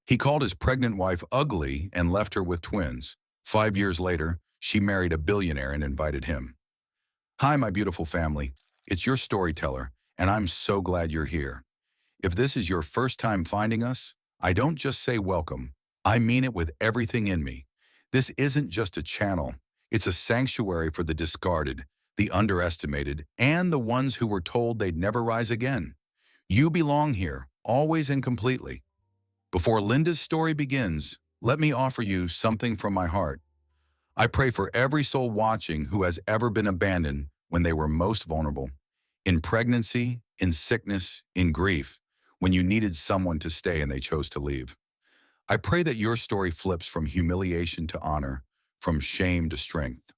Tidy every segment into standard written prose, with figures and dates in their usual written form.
He called his pregnant wife ugly and left her with twins. 5 years later, she married a billionaire and invited him. Hi, my beautiful family. It's your storyteller, and I'm so glad you're here. If this is your first time finding us, I don't just say welcome. I mean it with everything in me. This isn't just a channel. It's a sanctuary for the discarded, the underestimated, and the ones who were told they'd never rise again. You belong here, always and completely. Before Linda's story begins, let me offer you something from my heart. I pray for every soul watching who has ever been abandoned when they were most vulnerable. In pregnancy, in sickness, in grief, when you needed someone to stay and they chose to leave. I pray that your story flips from humiliation to honor, from shame to strength.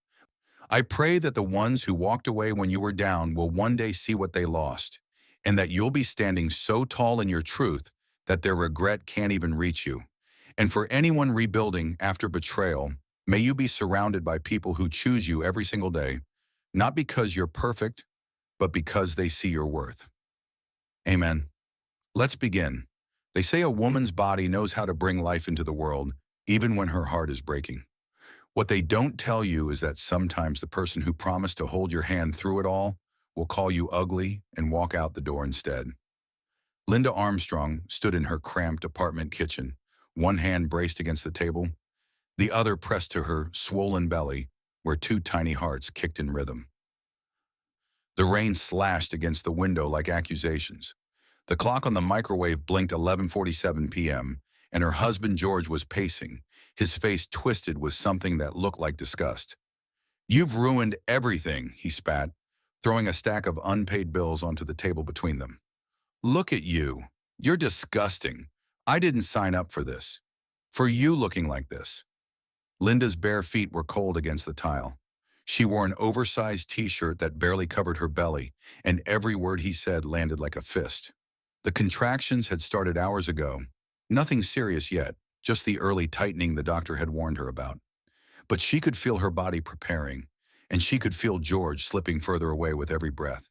I pray that the ones who walked away when you were down will one day see what they lost, and that you'll be standing so tall in your truth that their regret can't even reach you. And for anyone rebuilding after betrayal, may you be surrounded by people who choose you every single day, not because you're perfect, but because they see your worth. Amen. Let's begin. They say a woman's body knows how to bring life into the world, even when her heart is breaking. What they don't tell you is that sometimes the person who promised to hold your hand through it all will call you ugly and walk out the door instead. Linda Armstrong stood in her cramped apartment kitchen, one hand braced against the table, the other pressed to her swollen belly, where two tiny hearts kicked in rhythm. The rain slashed against the window like accusations. The clock on the microwave blinked 11:47 p.m., and her husband George was pacing, his face twisted with something that looked like disgust. "You've ruined everything," he spat, throwing a stack of unpaid bills onto the table between them. "Look at you. You're disgusting. I didn't sign up for this. For you looking like this." Linda's bare feet were cold against the tile. She wore an oversized t-shirt that barely covered her belly, and every word he said landed like a fist. The contractions had started hours ago. Nothing serious yet, just the early tightening the doctor had warned her about. But she could feel her body preparing, and she could feel George slipping further away with every breath.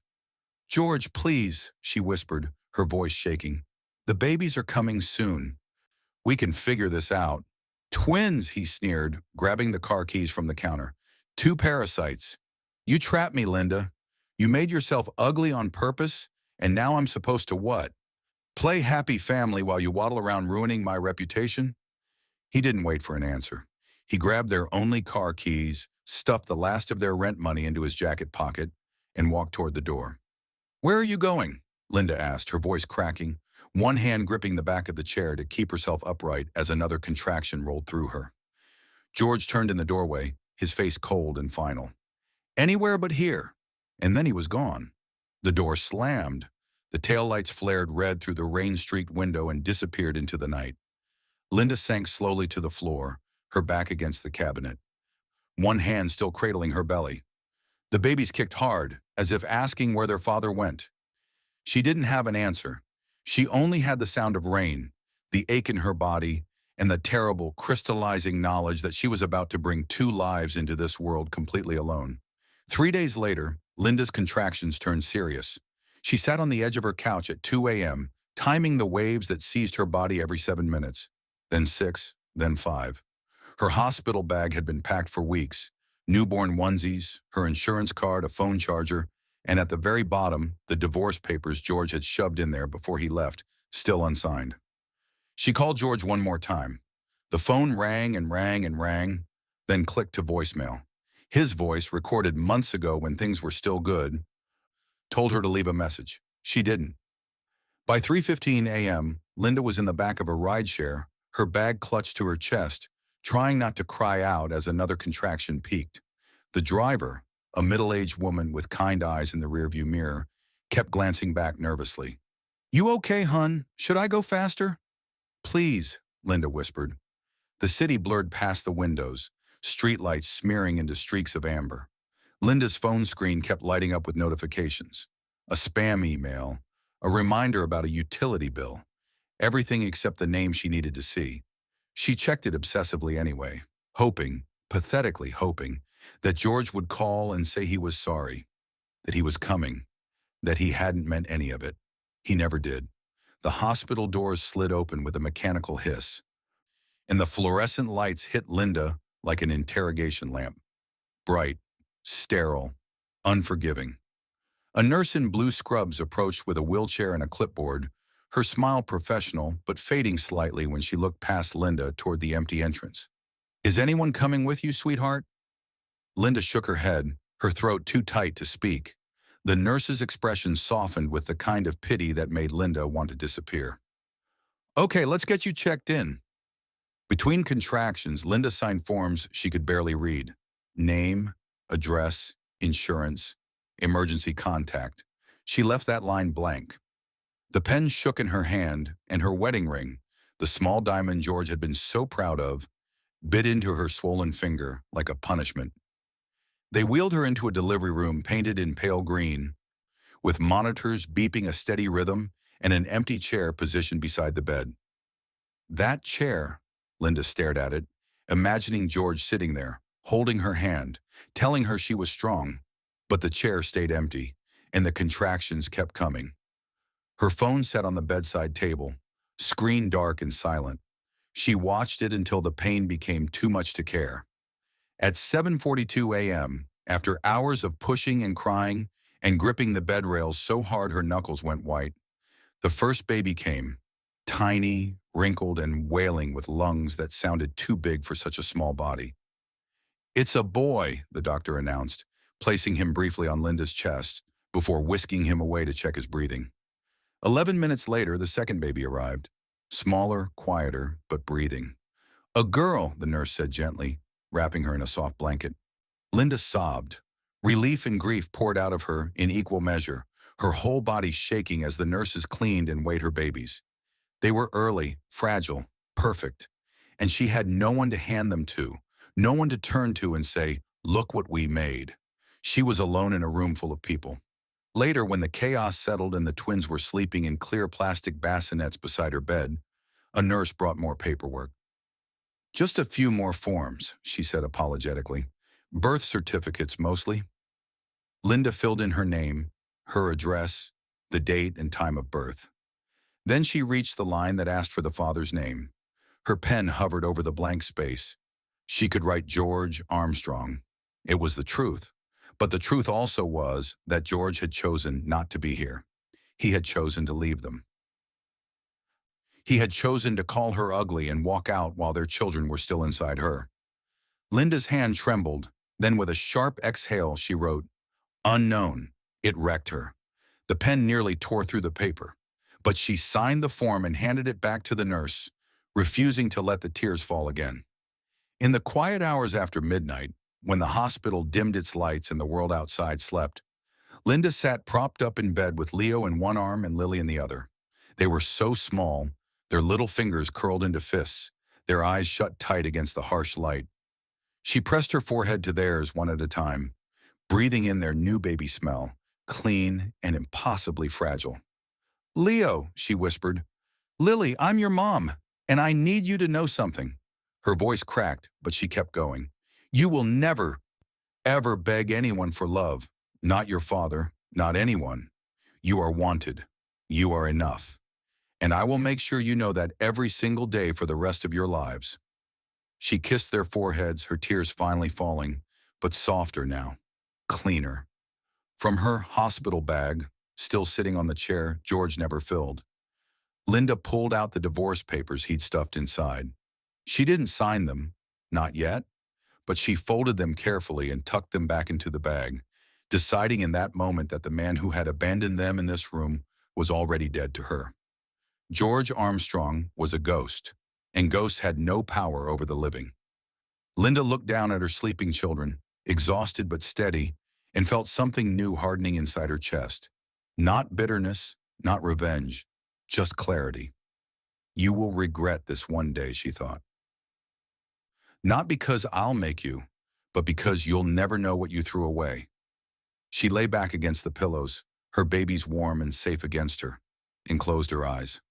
"George, please," she whispered, her voice shaking. "The babies are coming soon. We can figure this out." "Twins," he sneered, grabbing the car keys from the counter. "Two parasites. You trapped me, Linda. You made yourself ugly on purpose, and now I'm supposed to what? Play happy family while you waddle around ruining my reputation?" He didn't wait for an answer. He grabbed their only car keys, stuffed the last of their rent money into his jacket pocket, and walked toward the door. "Where are you going?" Linda asked, her voice cracking, one hand gripping the back of the chair to keep herself upright as another contraction rolled through her. George turned in the doorway, his face cold and final. "Anywhere but here." And then he was gone. The door slammed. The taillights flared red through the rain-streaked window and disappeared into the night. Linda sank slowly to the floor, her back against the cabinet, one hand still cradling her belly. The babies kicked hard, as if asking where their father went. She didn't have an answer. She only had the sound of rain, the ache in her body, and the terrible, crystallizing knowledge that she was about to bring two lives into this world completely alone. 3 days later, Linda's contractions turned serious. She sat on the edge of her couch at 2 a.m., timing the waves that seized her body every 7 minutes. Then 6, then 5. Her hospital bag had been packed for weeks. Newborn onesies, her insurance card, a phone charger, and at the very bottom, the divorce papers George had shoved in there before he left, still unsigned. She called George one more time. The phone rang and rang and rang, then clicked to voicemail. His voice, recorded months ago when things were still good, told her to leave a message. She didn't. By 3:15 a.m., Linda was in the back of a rideshare, her bag clutched to her chest, trying not to cry out as another contraction peaked. The driver, a middle-aged woman with kind eyes in the rearview mirror, kept glancing back nervously. "You okay, hun? Should I go faster?" "Please," Linda whispered. The city blurred past the windows, streetlights smearing into streaks of amber. Linda's phone screen kept lighting up with notifications. A spam email, a reminder about a utility bill, everything except the name she needed to see. She checked it obsessively anyway, hoping, pathetically hoping, that George would call and say he was sorry, that he was coming, that he hadn't meant any of it. He never did. The hospital doors slid open with a mechanical hiss. and the fluorescent lights hit Linda like an interrogation lamp. Bright, sterile, unforgiving. A nurse in blue scrubs approached with a wheelchair and a clipboard, her smile professional but fading slightly when she looked past Linda toward the empty entrance. "Is anyone coming with you, sweetheart?" Linda shook her head, her throat too tight to speak. The nurse's expression softened with the kind of pity that made Linda want to disappear. "Okay, let's get you checked in." Between contractions, Linda signed forms she could barely read. Name, address, insurance, emergency contact. She left that line blank. The pen shook in her hand, and her wedding ring, the small diamond George had been so proud of, bit into her swollen finger like a punishment. They wheeled her into a delivery room painted in pale green, with monitors beeping a steady rhythm and an empty chair positioned beside the bed. That chair, Linda stared at it, imagining George sitting there, holding her hand, telling her she was strong, but the chair stayed empty, and the contractions kept coming. Her phone sat on the bedside table, screen dark and silent. She watched it until the pain became too much to care. At 7:42 a.m., after hours of pushing and crying and gripping the bed rails so hard her knuckles went white, the first baby came, tiny, wrinkled, and wailing with lungs that sounded too big for such a small body. "It's a boy," the doctor announced, placing him briefly on Linda's chest before whisking him away to check his breathing. 11 minutes later, the second baby arrived, smaller, quieter, but breathing. "A girl," the nurse said gently, wrapping her in a soft blanket. Linda sobbed. Relief and grief poured out of her in equal measure, her whole body shaking as the nurses cleaned and weighed her babies. They were early, fragile, perfect, and she had no one to hand them to, no one to turn to and say, "Look what we made." She was alone in a room full of people. Later, when the chaos settled and the twins were sleeping in clear plastic bassinets beside her bed, a nurse brought more paperwork. "Just a few more forms," she said apologetically. "Birth certificates, mostly." Linda filled in her name, her address, the date and time of birth. Then she reached the line that asked for the father's name. Her pen hovered over the blank space. She could write George Armstrong. It was the truth. But the truth also was that George had chosen not to be here. He had chosen to leave them. He had chosen to call her ugly and walk out while their children were still inside her. Linda's hand trembled. Then with a sharp exhale, she wrote, "Unknown." It wrecked her. The pen nearly tore through the paper. But she signed the form and handed it back to the nurse, refusing to let the tears fall again. In the quiet hours after midnight, when the hospital dimmed its lights and the world outside slept, Linda sat propped up in bed with Leo in one arm and Lily in the other. They were so small, their little fingers curled into fists, their eyes shut tight against the harsh light. She pressed her forehead to theirs one at a time, breathing in their new baby smell, clean and impossibly fragile. "Leo," she whispered. "Lily, I'm your mom, and I need you to know something." Her voice cracked, but she kept going. "You will never, ever beg anyone for love. Not your father, not anyone. You are wanted. You are enough. And I will make sure you know that every single day for the rest of your lives." She kissed their foreheads, her tears finally falling, but softer now, cleaner. From her hospital bag, still sitting on the chair George never filled, Linda pulled out the divorce papers he'd stuffed inside. She didn't sign them, not yet, but she folded them carefully and tucked them back into the bag, deciding in that moment that the man who had abandoned them in this room was already dead to her. George Armstrong was a ghost, and ghosts had no power over the living. Linda looked down at her sleeping children, exhausted but steady, and felt something new hardening inside her chest. Not bitterness, not revenge, just clarity. "You will regret this one day," she thought. "Not because I'll make you, but because you'll never know what you threw away." She lay back against the pillows, her babies warm and safe against her, and closed her eyes.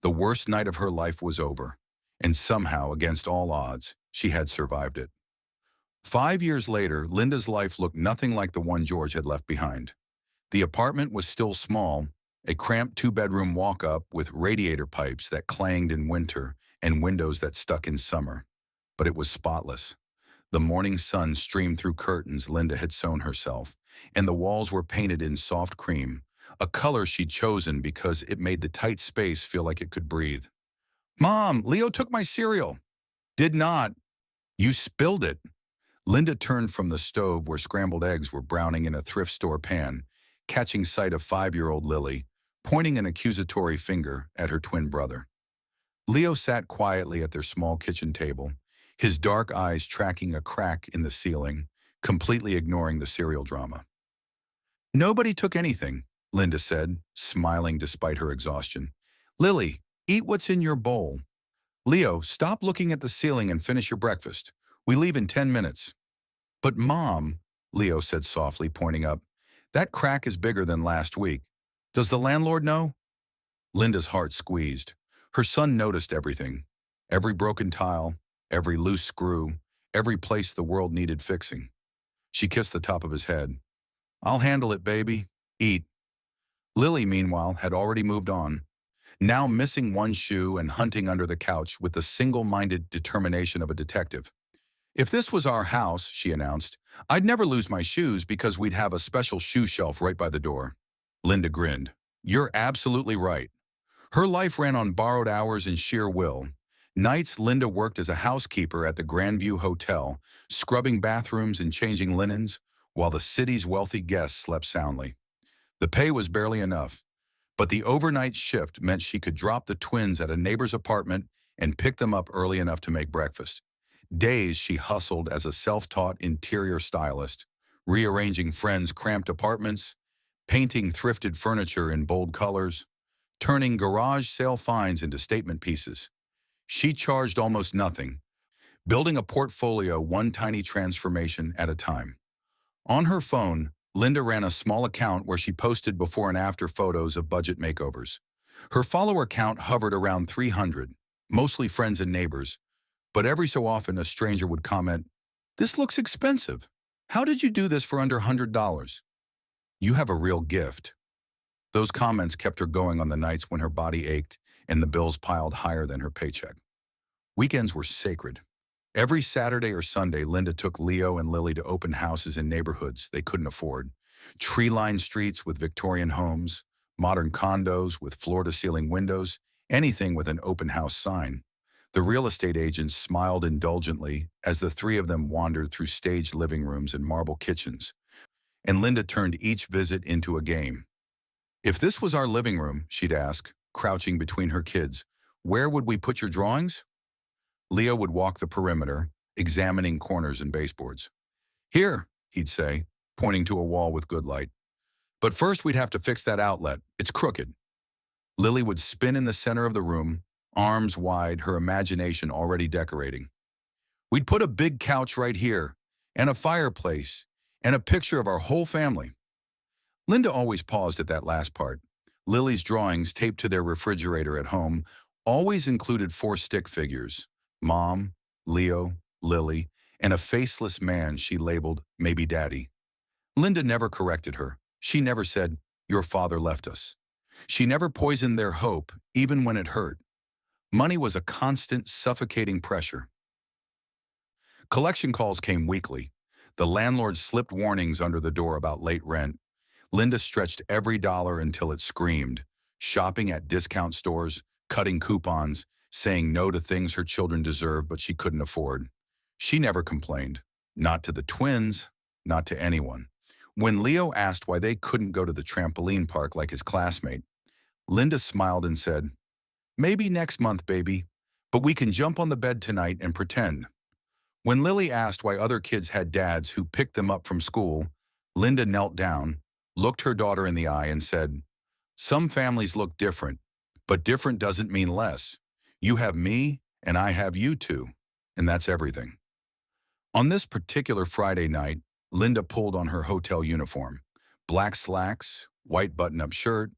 The worst night of her life was over, and somehow, against all odds, she had survived it. 5 years later, Linda's life looked nothing like the one George had left behind. The apartment was still small, a cramped two-bedroom walk-up with radiator pipes that clanged in winter and windows that stuck in summer. But it was spotless. The morning sun streamed through curtains Linda had sewn herself, and the walls were painted in soft cream, a color she'd chosen because it made the tight space feel like it could breathe. "Mom, Leo took my cereal." "Did not. You spilled it." Linda turned from the stove where scrambled eggs were browning in a thrift store pan, catching sight of 5-year-old Lily, pointing an accusatory finger at her twin brother. Leo sat quietly at their small kitchen table, his dark eyes tracking a crack in the ceiling, completely ignoring the cereal drama. "Nobody took anything," Linda said, smiling despite her exhaustion. "Lily, eat what's in your bowl. Leo, stop looking at the ceiling and finish your breakfast. We leave in 10 minutes. "But Mom," Leo said softly, pointing up, "that crack is bigger than last week. Does the landlord know?" Linda's heart squeezed. Her son noticed everything. Every broken tile, every loose screw, every place the world needed fixing. She kissed the top of his head. "I'll handle it, baby. Eat." Lily, meanwhile, had already moved on, now missing one shoe and hunting under the couch with the single-minded determination of a detective. "If this was our house," she announced, "I'd never lose my shoes because we'd have a special shoe shelf right by the door." Linda grinned. "You're absolutely right." Her life ran on borrowed hours and sheer will. Nights, Linda worked as a housekeeper at the Grandview Hotel, scrubbing bathrooms and changing linens, while the city's wealthy guests slept soundly. The pay was barely enough, but the overnight shift meant she could drop the twins at a neighbor's apartment and pick them up early enough to make breakfast. Days she hustled as a self-taught interior stylist, rearranging friends' cramped apartments, painting thrifted furniture in bold colors, turning garage sale finds into statement pieces. She charged almost nothing, building a portfolio one tiny transformation at a time. On her phone, Linda ran a small account where she posted before and after photos of budget makeovers. Her follower count hovered around 300, mostly friends and neighbors, but every so often a stranger would comment, "This looks expensive. How did you do this for under $100? You have a real gift." Those comments kept her going on the nights when her body ached and the bills piled higher than her paycheck. Weekends were sacred. Every Saturday or Sunday, Linda took Leo and Lily to open houses in neighborhoods they couldn't afford. Tree-lined streets with Victorian homes, modern condos with floor-to-ceiling windows, anything with an open house sign. The real estate agents smiled indulgently as the three of them wandered through staged living rooms and marble kitchens, and Linda turned each visit into a game. "If this was our living room," she'd ask, crouching between her kids, "where would we put your drawings?" Leo would walk the perimeter, examining corners and baseboards. "Here," he'd say, pointing to a wall with good light. "But first we'd have to fix that outlet. It's crooked." Lily would spin in the center of the room, arms wide, her imagination already decorating. "We'd put a big couch right here, and a fireplace, and a picture of our whole family." Linda always paused at that last part. Lily's drawings, taped to their refrigerator at home, always included 4 stick figures: Mom, Leo, Lily, and a faceless man she labeled maybe Daddy. Linda never corrected her. She never said, "Your father left us." She never poisoned their hope, even when it hurt. Money was a constant, suffocating pressure. Collection calls came weekly. The landlord slipped warnings under the door about late rent. Linda stretched every dollar until it screamed, shopping at discount stores, cutting coupons, saying no to things her children deserved but she couldn't afford. She never complained. Not to the twins, not to anyone. When Leo asked why they couldn't go to the trampoline park like his classmate, Linda smiled and said, "Maybe next month, baby, but we can jump on the bed tonight and pretend." When Lily asked why other kids had dads who picked them up from school, Linda knelt down, looked her daughter in the eye and said, "Some families look different, but different doesn't mean less. You have me, and I have you too, and that's everything." On this particular Friday night, Linda pulled on her hotel uniform. Black slacks, white button-up shirt,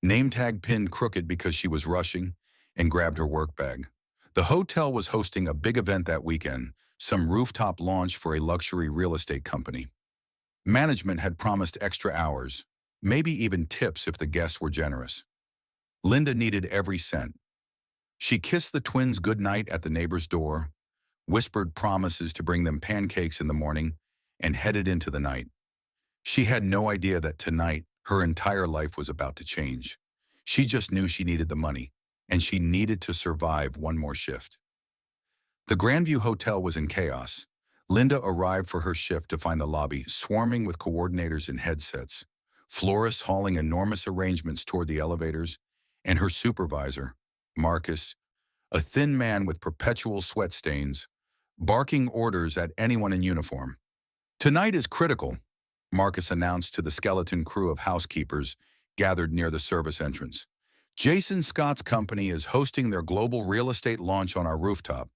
name tag pinned crooked because she was rushing, and grabbed her work bag. The hotel was hosting a big event that weekend, some rooftop launch for a luxury real estate company. Management had promised extra hours, maybe even tips if the guests were generous. Linda needed every cent. She kissed the twins goodnight at the neighbor's door, whispered promises to bring them pancakes in the morning, and headed into the night. She had no idea that tonight her entire life was about to change. She just knew she needed the money, and she needed to survive one more shift. The Grandview Hotel was in chaos. Linda arrived for her shift to find the lobby swarming with coordinators in headsets, florists hauling enormous arrangements toward the elevators, and her supervisor, Marcus, a thin man with perpetual sweat stains, barking orders at anyone in uniform. "Tonight is critical," Marcus announced to the skeleton crew of housekeepers gathered near the service entrance. "Jason Scott's company is hosting their global real estate launch on our rooftop.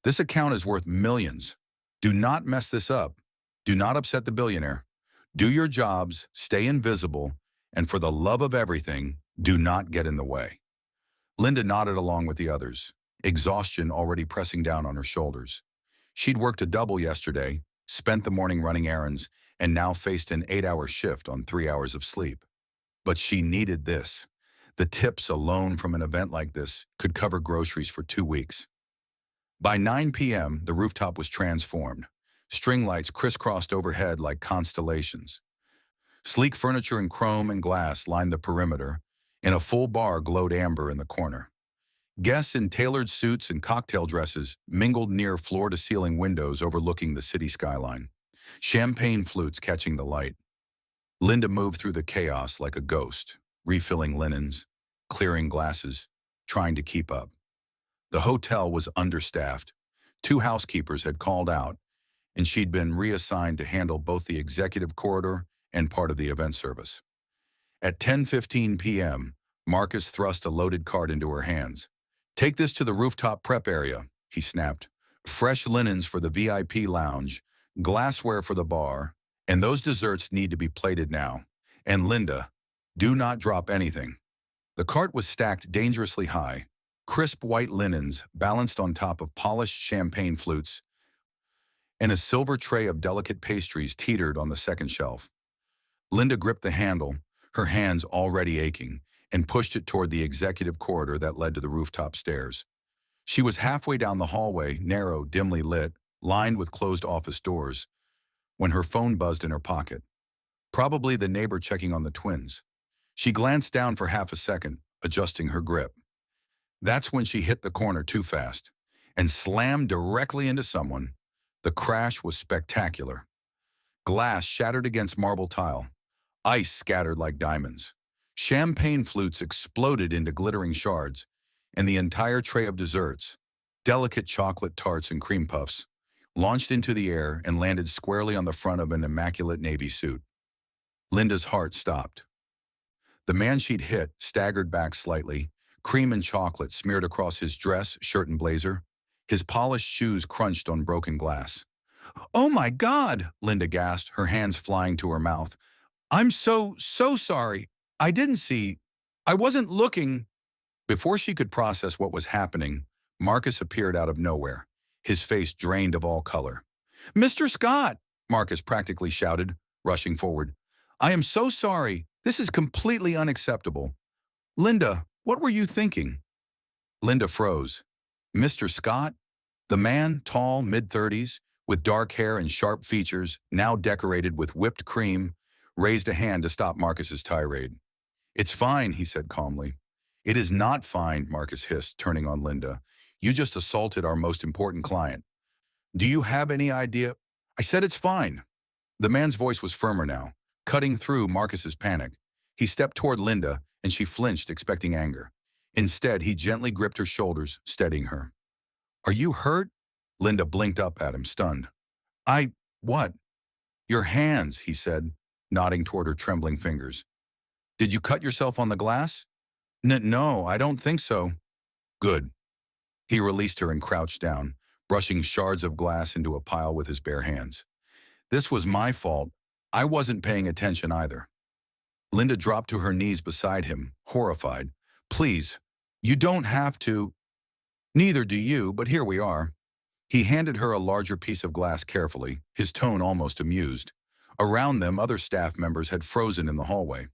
This account is worth millions. Do not mess this up. Do not upset the billionaire. Do your jobs, stay invisible, and for the love of everything, do not get in the way." Linda nodded along with the others, exhaustion already pressing down on her shoulders. She'd worked a double yesterday, spent the morning running errands, and now faced an 8-hour shift on 3 hours of sleep. But she needed this. The tips alone from an event like this could cover groceries for 2 weeks. By 9 p.m., the rooftop was transformed. String lights crisscrossed overhead like constellations. Sleek furniture in chrome and glass lined the perimeter, and a full bar glowed amber in the corner. Guests in tailored suits and cocktail dresses mingled near floor-to-ceiling windows overlooking the city skyline, champagne flutes catching the light. Linda moved through the chaos like a ghost, refilling linens, clearing glasses, trying to keep up. The hotel was understaffed. 2 housekeepers had called out, and she'd been reassigned to handle both the executive corridor and part of the event service. At 10:15 p.m., Marcus thrust a loaded cart into her hands. "Take this to the rooftop prep area," he snapped. "Fresh linens for the VIP lounge, glassware for the bar, and those desserts need to be plated now. And Linda, do not drop anything." The cart was stacked dangerously high, crisp white linens balanced on top of polished champagne flutes, and a silver tray of delicate pastries teetered on the second shelf. Linda gripped the handle, her hands already aching, and pushed it toward the executive corridor that led to the rooftop stairs. She was halfway down the hallway, narrow, dimly lit, lined with closed office doors, when her phone buzzed in her pocket. Probably the neighbor checking on the twins. She glanced down for half a second, adjusting her grip. That's when she hit the corner too fast and slammed directly into someone. The crash was spectacular. Glass shattered against marble tile. Ice scattered like diamonds. Champagne flutes exploded into glittering shards, and the entire tray of desserts, delicate chocolate tarts and cream puffs, launched into the air and landed squarely on the front of an immaculate navy suit. Linda's heart stopped. The man she'd hit staggered back slightly, cream and chocolate smeared across his dress, shirt, and blazer. His polished shoes crunched on broken glass. "Oh my God!" Linda gasped, her hands flying to her mouth. "I'm so sorry. I didn't see. I wasn't looking." Before she could process what was happening, Marcus appeared out of nowhere, his face drained of all color. "Mr. Scott!" Marcus practically shouted, rushing forward. "I am so sorry. This is completely unacceptable. Linda, what were you thinking?" Linda froze. Mr. Scott? The man, tall, mid-30s, with dark hair and sharp features, now decorated with whipped cream, raised a hand to stop Marcus's tirade. "It's fine," he said calmly. "It is not fine," Marcus hissed, turning on Linda. "You just assaulted our most important client. Do you have any idea?" "I said it's fine." The man's voice was firmer now, cutting through Marcus's panic. He stepped toward Linda, and she flinched, expecting anger. Instead, he gently gripped her shoulders, steadying her. "Are you hurt?" Linda blinked up at him, stunned. What?" "Your hands," he said, nodding toward her trembling fingers. "Did you cut yourself on the glass?" No, I don't think so." "Good." He released her and crouched down, brushing shards of glass into a pile with his bare hands. "This was my fault. I wasn't paying attention either." Linda dropped to her knees beside him, horrified. "Please, you don't have to." "Neither do you, but here we are." He handed her a larger piece of glass carefully, his tone almost amused. Around them, other staff members had frozen in the hallway.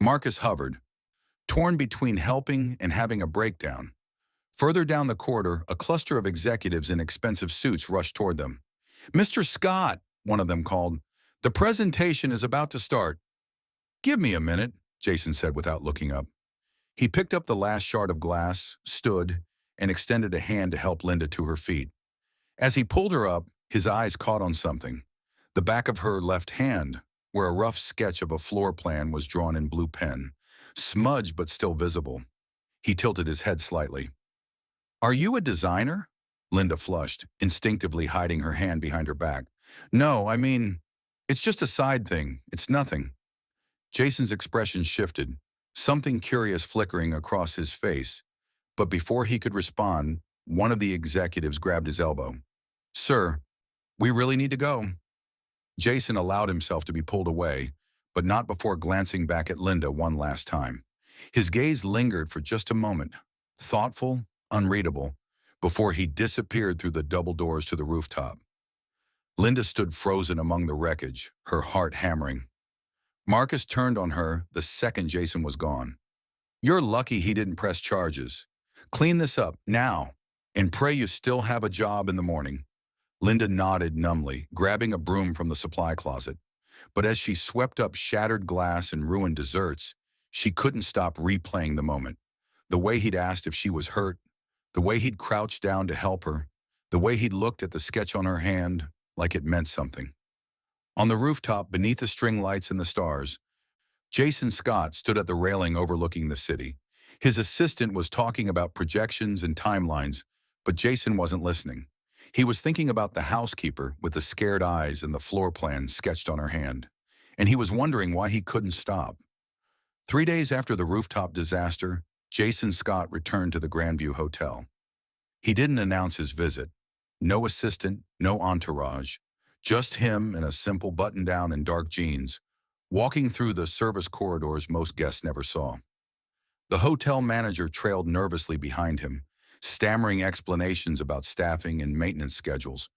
Marcus hovered, torn between helping and having a breakdown. Further down the corridor, a cluster of executives in expensive suits rushed toward them. "Mr. Scott," one of them called, "the presentation is about to start." "Give me a minute," Jason said without looking up. He picked up the last shard of glass, stood, and extended a hand to help Linda to her feet. As he pulled her up, his eyes caught on something. The back of her left hand, where a rough sketch of a floor plan was drawn in blue pen, smudged but still visible. He tilted his head slightly. "Are you a designer?" Linda flushed, instinctively hiding her hand behind her back. "No, I mean, it's just a side thing. It's nothing." Jason's expression shifted, something curious flickering across his face. But before he could respond, one of the executives grabbed his elbow. "Sir, we really need to go." Jason allowed himself to be pulled away, but not before glancing back at Linda one last time. His gaze lingered for just a moment, thoughtful, unreadable, before he disappeared through the double doors to the rooftop. Linda stood frozen among the wreckage, her heart hammering. Marcus turned on her the second Jason was gone. "You're lucky he didn't press charges. Clean this up, now, and pray you still have a job in the morning." Linda nodded numbly, grabbing a broom from the supply closet. But as she swept up shattered glass and ruined desserts, she couldn't stop replaying the moment. The way he'd asked if she was hurt, the way he'd crouched down to help her, the way he'd looked at the sketch on her hand like it meant something. On the rooftop, beneath the string lights and the stars, Jason Scott stood at the railing overlooking the city. His assistant was talking about projections and timelines, but Jason wasn't listening. He was thinking about the housekeeper with the scared eyes and the floor plan sketched on her hand, and he was wondering why he couldn't stop. 3 days after the rooftop disaster, Jason Scott returned to the Grandview Hotel. He didn't announce his visit. No assistant, no entourage, just him in a simple button-down and dark jeans, walking through the service corridors most guests never saw. The hotel manager trailed nervously behind him, stammering explanations about staffing and maintenance schedules,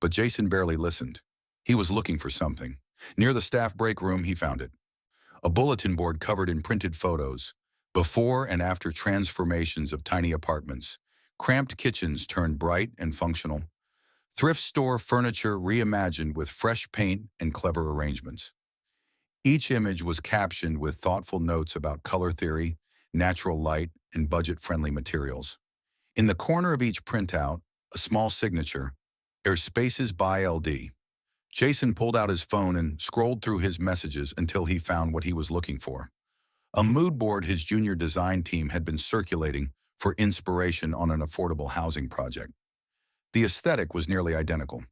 but Jason barely listened. He was looking for something. Near the staff break room, he found it. A bulletin board covered in printed photos, before and after transformations of tiny apartments, cramped kitchens turned bright and functional, thrift store furniture reimagined with fresh paint and clever arrangements. Each image was captioned with thoughtful notes about color theory, natural light, and budget-friendly materials. In the corner of each printout, a small signature, "Airspaces by LD." Jason pulled out his phone and scrolled through his messages until he found what he was looking for. A mood board his junior design team had been circulating for inspiration on an affordable housing project. The aesthetic was nearly identical.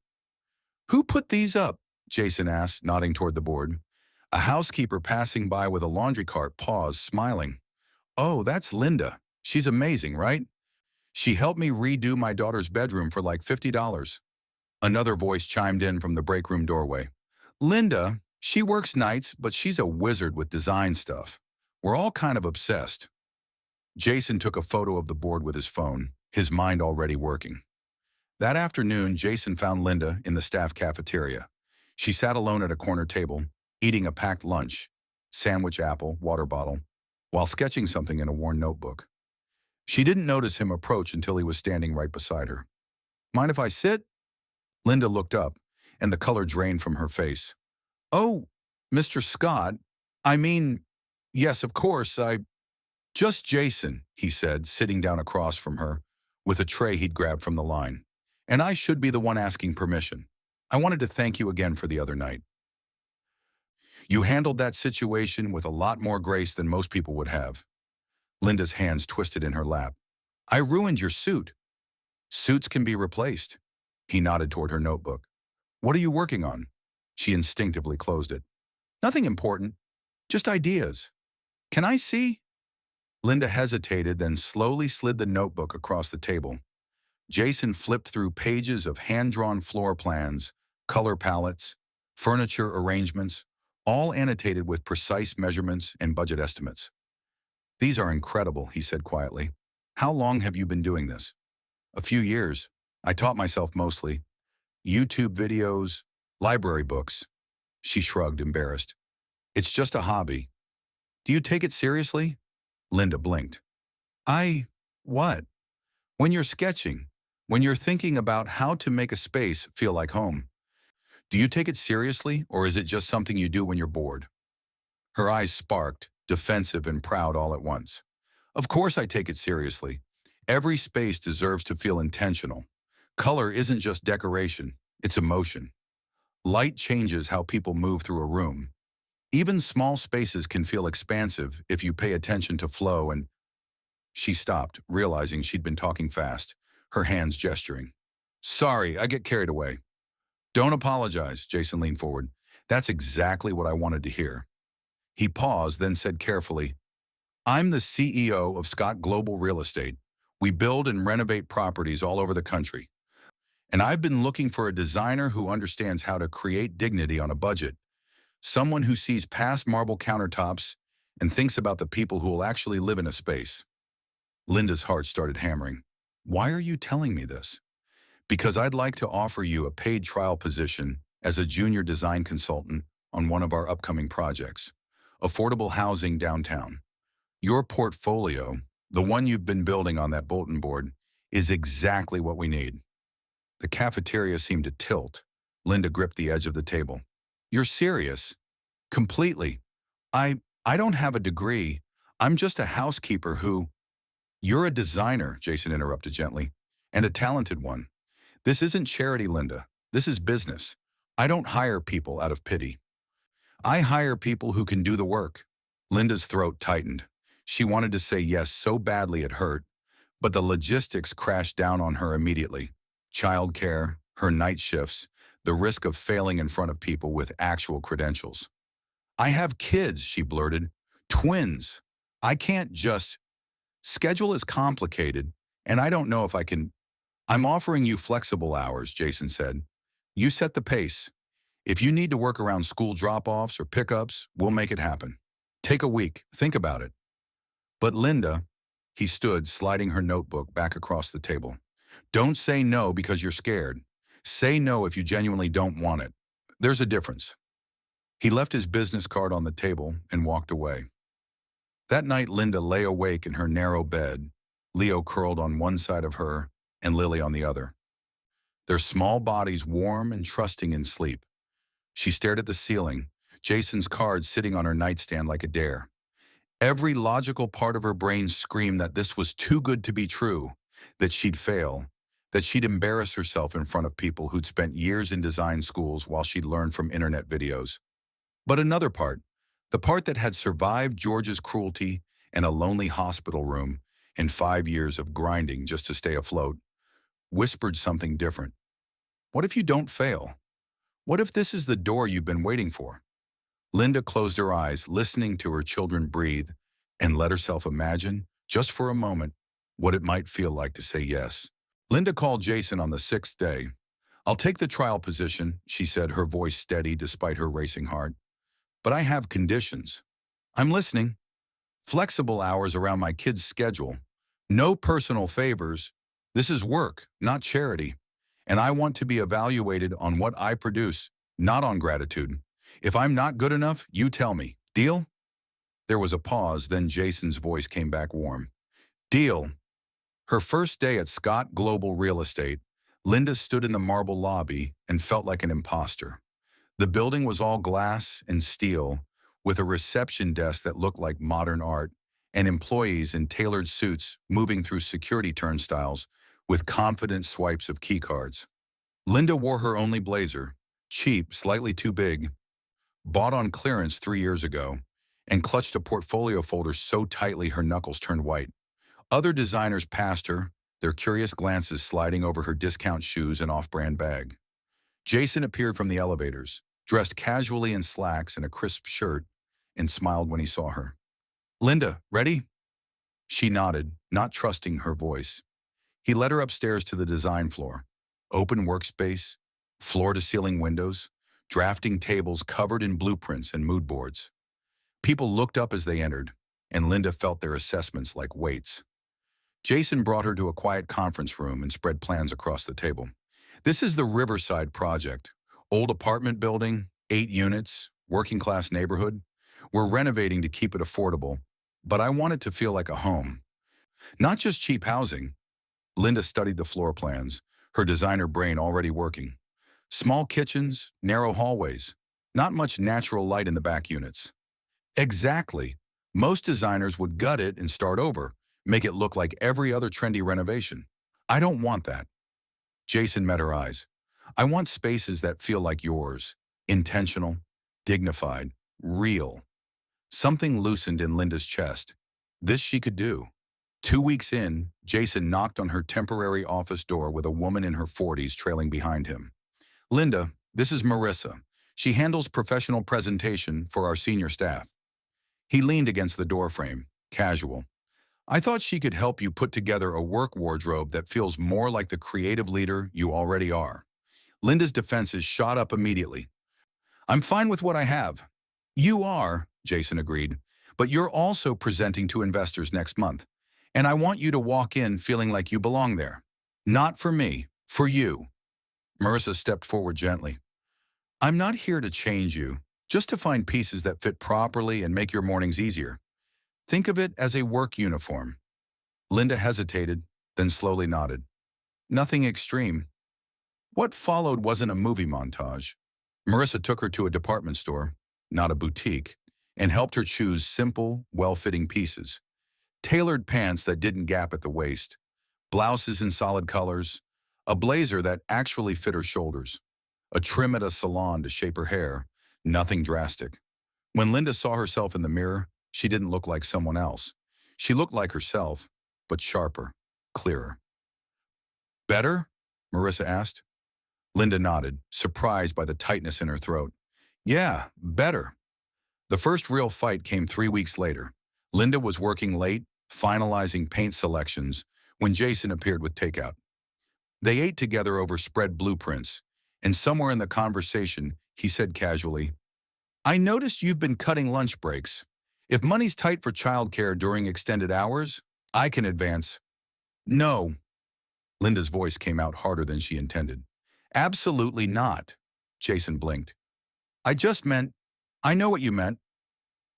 "Who put these up?" Jason asked, nodding toward the board. A housekeeper passing by with a laundry cart paused, smiling. "Oh, that's Linda. She's amazing, right? She helped me redo my daughter's bedroom for like $50. Another voice chimed in from the break room doorway. "Linda, she works nights, but she's a wizard with design stuff. We're all kind of obsessed." Jason took a photo of the board with his phone, his mind already working. That afternoon, Jason found Linda in the staff cafeteria. She sat alone at a corner table, eating a packed lunch, sandwich, apple, water bottle, while sketching something in a worn notebook. She didn't notice him approach until he was standing right beside her. "Mind if I sit?" Linda looked up, and the color drained from her face. "Oh, Mr. Scott, I mean, yes, of course, Just Jason," he said, sitting down across from her, with a tray he'd grabbed from the line. "And I should be the one asking permission. I wanted to thank you again for the other night. You handled that situation with a lot more grace than most people would have." Linda's hands twisted in her lap. "I ruined your suit." "Suits can be replaced." He nodded toward her notebook. "What are you working on?" She instinctively closed it. "Nothing important. Just ideas. Can I see?" Linda hesitated, then slowly slid the notebook across the table. Jason flipped through pages of hand-drawn floor plans, color palettes, furniture arrangements, all annotated with precise measurements and budget estimates. "These are incredible," he said quietly. "How long have you been doing this?" "A few years. I taught myself mostly. YouTube videos, library books." She shrugged, embarrassed. "It's just a hobby." "Do you take it seriously?" Linda blinked. What?" When you're sketching, when you're thinking about how to make a space feel like home, do you take it seriously or is it just something you do when you're bored? Her eyes sparked, defensive and proud all at once. Of course I take it seriously. Every space deserves to feel intentional. Color isn't just decoration, it's emotion. Light changes how people move through a room. Even small spaces can feel expansive if you pay attention to flow and she stopped, realizing she'd been talking fast, her hands gesturing. Sorry, I get carried away. Don't apologize, Jason leaned forward. That's exactly what I wanted to hear. He paused, then said carefully, I'm the CEO of Scott Global Real Estate. We build and renovate properties all over the country. And I've been looking for a designer who understands how to create dignity on a budget. Someone who sees past marble countertops and thinks about the people who will actually live in a space. Linda's heart started hammering. Why are you telling me this? Because I'd like to offer you a paid trial position as a junior design consultant on one of our upcoming projects. Affordable housing downtown. Your portfolio, the one you've been building on that bulletin board, is exactly what we need. The cafeteria seemed to tilt. Linda gripped the edge of the table. You're serious? Completely. I don't have a degree. I'm just a housekeeper who... You're a designer, Jason interrupted gently, and a talented one. This isn't charity, Linda. This is business. I don't hire people out of pity. I hire people who can do the work. Linda's throat tightened. She wanted to say yes so badly it hurt, but the logistics crashed down on her immediately. Childcare, her night shifts, the risk of failing in front of people with actual credentials. I have kids, she blurted. Twins. I can't just... Schedule is complicated, and I don't know if I can... I'm offering you flexible hours, Jason said. You set the pace. If you need to work around school drop-offs or pickups, we'll make it happen. Take a week. Think about it. But Linda, he stood, sliding her notebook back across the table. Don't say no because you're scared. Say no if you genuinely don't want it. There's a difference. He left his business card on the table and walked away. That night, Linda lay awake in her narrow bed, Leo curled on one side of her and Lily on the other. Their small bodies warm and trusting in sleep. She stared at the ceiling, Jason's card sitting on her nightstand like a dare. Every logical part of her brain screamed that this was too good to be true, that she'd fail, that she'd embarrass herself in front of people who'd spent years in design schools while she'd learned from internet videos. But another part, the part that had survived George's cruelty and a lonely hospital room and 5 years of grinding just to stay afloat, whispered something different. What if you don't fail? What if this is the door you've been waiting for? Linda closed her eyes, listening to her children breathe, and let herself imagine, just for a moment, what it might feel like to say yes. Linda called Jason on the 6th day. I'll take the trial position, she said, her voice steady despite her racing heart. But I have conditions. I'm listening. Flexible hours around my kids' schedule. No personal favors. This is work, not charity. And I want to be evaluated on what I produce, not on gratitude. If I'm not good enough, you tell me. Deal? There was a pause, then Jason's voice came back warm. Deal. Her first day at Scott Global Real Estate, Linda stood in the marble lobby and felt like an imposter. The building was all glass and steel, with a reception desk that looked like modern art, and employees in tailored suits moving through security turnstiles with confident swipes of keycards. Linda wore her only blazer, cheap, slightly too big, bought on clearance 3 years ago, and clutched a portfolio folder so tightly her knuckles turned white. Other designers passed her, their curious glances sliding over her discount shoes and off-brand bag. Jason appeared from the elevators, dressed casually in slacks and a crisp shirt, and smiled when he saw her. Linda, ready? She nodded, not trusting her voice. He led her upstairs to the design floor. Open workspace, floor-to-ceiling windows, drafting tables covered in blueprints and mood boards. People looked up as they entered, and Linda felt their assessments like weights. Jason brought her to a quiet conference room and spread plans across the table. This is the Riverside project. Old apartment building, 8 units, working-class neighborhood. We're renovating to keep it affordable, but I want it to feel like a home. Not just cheap housing. Linda studied the floor plans, her designer brain already working. Small kitchens, narrow hallways, not much natural light in the back units. Exactly. Most designers would gut it and start over, make it look like every other trendy renovation. I don't want that. Jason met her eyes. I want spaces that feel like yours. Intentional, dignified, real. Something loosened in Linda's chest. This she could do. 2 weeks in, Jason knocked on her temporary office door with a woman in her 40s trailing behind him. Linda, this is Marissa. She handles professional presentation for our senior staff. He leaned against the doorframe, casual. I thought she could help you put together a work wardrobe that feels more like the creative leader you already are. Linda's defenses shot up immediately. I'm fine with what I have. You are, Jason agreed, but you're also presenting to investors next month. And I want you to walk in feeling like you belong there. Not for me, for you. Marissa stepped forward gently. I'm not here to change you, just to find pieces that fit properly and make your mornings easier. Think of it as a work uniform. Linda hesitated, then slowly nodded. Nothing extreme. What followed wasn't a movie montage. Marissa took her to a department store, not a boutique, and helped her choose simple, well-fitting pieces. Tailored pants that didn't gap at the waist, blouses in solid colors, a blazer that actually fit her shoulders, a trim at a salon to shape her hair, nothing drastic. When Linda saw herself in the mirror, she didn't look like someone else. She looked like herself, but sharper, clearer. Better? Marissa asked. Linda nodded, surprised by the tightness in her throat. Yeah, better. The first real fight came 3 weeks later. Linda was working late, finalizing paint selections, when Jason appeared with takeout. They ate together over spread blueprints, and somewhere in the conversation, he said casually, I noticed you've been cutting lunch breaks. If money's tight for childcare during extended hours, I can advance. No. Linda's voice came out harder than she intended. Absolutely not. Jason blinked. I just meant, I know what you meant.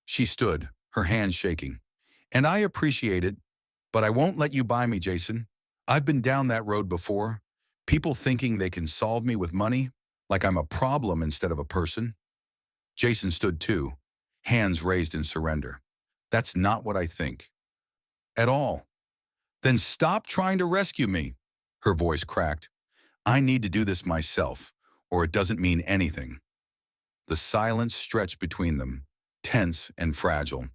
She stood, her hands shaking. And I appreciate it, but I won't let you buy me, Jason. I've been down that road before. People thinking they can solve me with money, like I'm a problem instead of a person. Jason stood too, hands raised in surrender. That's not what I think. At all. Then stop trying to rescue me. Her voice cracked. I need to do this myself, or it doesn't mean anything. The silence stretched between them, tense and fragile.